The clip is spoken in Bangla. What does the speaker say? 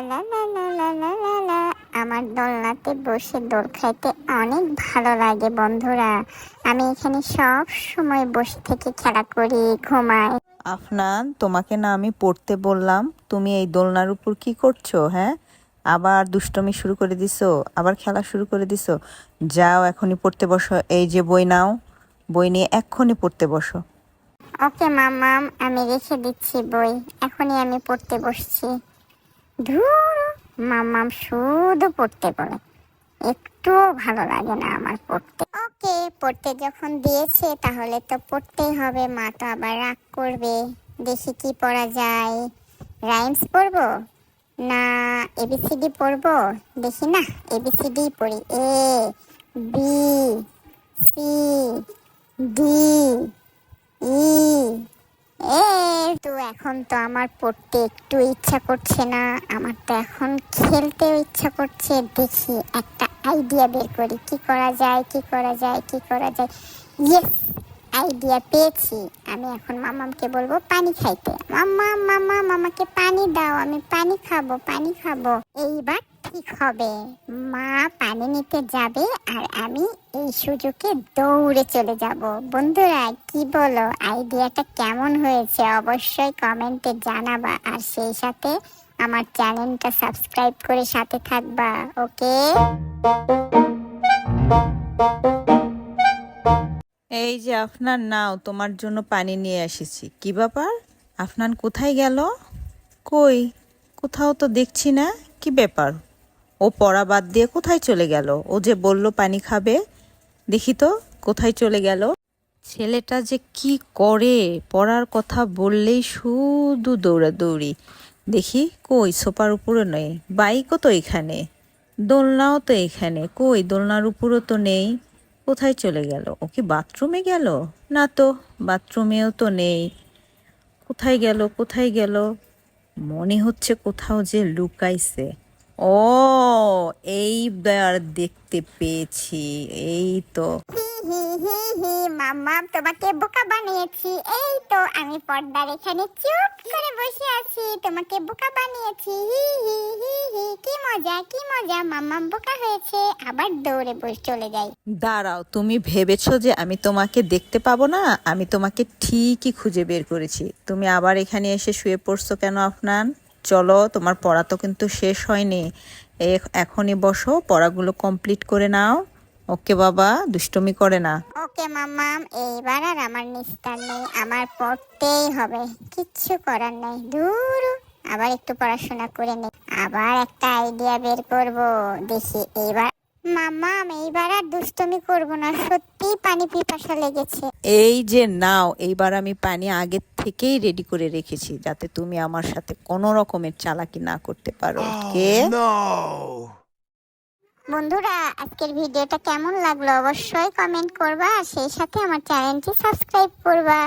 লা লা লা লা লা লা লা। আমার দোলনাতে বসে দোল খাইতে অনেক ভালো লাগে বন্ধুরা। আমি এখানে সব সময় বসে থেকে খেলা করি, ঘুমাই। আফনান, তোমাকে না আমি পড়তে বললাম, তুমি এই দোলনার উপর কি করছো? হ্যাঁ, আবার দুষ্টমি শুরু করে দিছো, আবার খেলা শুরু করে দিছো। যাও এখনই পড়তে বসো। এই যে বই নাও, বই নিয়ে এক্ষুনি পড়তে বসো। ওকে মাম্মাম, আমি রেখে দিচ্ছি বই, এখনই আমি পড়তে বসছি। ধুর, মাম্মাম শুধু পড়তে বলে, একটুও ভালো লাগে না আমার পড়তে। ওকে, পড়তে যখন দিয়েছে তাহলে তো পড়তেই হবে, মা তো আবার রাগ করবে। দেখি কি পড়া যায়। রাইমস পড়বো না এবিসিডি পড়বো? দেখি না, এবিসিডি পড়ি। A B C D E. এ তো এখন তো আমার পড়তে একটু ইচ্ছা করছে না, আমার তো এখন খেলতেও ইচ্ছা করছে। দেখি একটা আইডিয়া বের করি, কি করা যায়, কি করা যায়, কি করা যায়। ইয়েস, আইডিয়া পেয়েছি। আমি এখন মামামকে বলবো পানি খাইতে। মাম্মা মামা, মামাকে পানি দাও, আমি পানি খাবো, পানি খাবো। এইবার ঠিক হবে। মা পানি নিতে যাবে আর আমি এই সুযোগে দৌড়ে চলে যাব। বন্ধুরা কি বলো, আইডিয়াটা কেমন হয়েছে অবশ্যই কমেন্টে জানাবা, আর সেই সাথে আমার চ্যানেলটা সাবস্ক্রাইব করে সাথে থাকবা। ওকে, এই যে আফনান, নাও, তোমার জন্য পানি নিয়ে এসেছি। কি ব্যাপার, আফনান কোথায় গেল? কই, কোথাও তো দেখছি না। কি ব্যাপার, ও পড়া বাদ দিয়ে কোথায় চলে গেল? ও যে বলল পানি খাবে, দেখি তো কোথায় চলে গেল। ছেলেটা যে কি করে, পড়ার কথা বললেই শুধু দৌড়াদৌড়ি। দেখি, কই, সোফার উপরে নেই, বাইকও তো এখানে, দোলনাও তো এখানে, কই দোলনার উপরও তো নেই। কোথায় চলে গেল? ও কি বাথরুমে গেল? না তো, বাথরুমেও তো নেই। কোথায় গেল, কোথায় গেল? মনে হচ্ছে কোথাও যে লুকাইছে। ও, এইবার দেখতে পেয়েছি, এই তো। হি হি হি হি, মাম্মাম তোমাকে বোকা বানিয়েছি। এই তো আমি পর্দার এখানে চুপ করে বসে আছি, তোমাকে বোকা বানিয়েছি। হি হি হি হি, কি মজা, কি মজা। মাম্মাম বোকা হয়েছে, আবার দৌড়ে বসে চলে যাই। দাঁড়াও, তুমি ভেবেছো যে আমি তোমাকে দেখতে পাবো না? আমি তোমাকে ঠিকই খুঁজে বের করেছি। তুমি আবার এখানে এসে শুয়ে পড়ছো কেন আফনান? চলো, তোমার পড়া তো কিন্তু শেষ হয়নি। এখনই বসো, পড়াগুলো কমপ্লিট করে নাও। ওকে বাবা, দুষ্টুমি করে না। ওকে মাম্মাম, এইবার আর আমার নিস্তার নেই, আমার পড়তেই হবে, কিচ্ছু করার নেই। দূর, আবার একটু পড়াশোনা করে নেই, আবার একটা আইডিয়া বের করব। দেখি এইবার। মাম্মাম, এইবার আর দুষ্টুমি করব না, সত্যি পানি পিপাসা লেগেছে। এই যে নাও, এইবার আমি পানি আগে থেকেই রেডি করে রেখেছি, যাতে তুমি আমার সাথে কোনো রকমের চালাকি না করতে পারো। কে? বন্ধুরা আজকের ভিডিওটা কেমন লাগলো অবশ্যই কমেন্ট করবা, আর সেই সাথে আমার চ্যানেলটি সাবস্ক্রাইব করবা।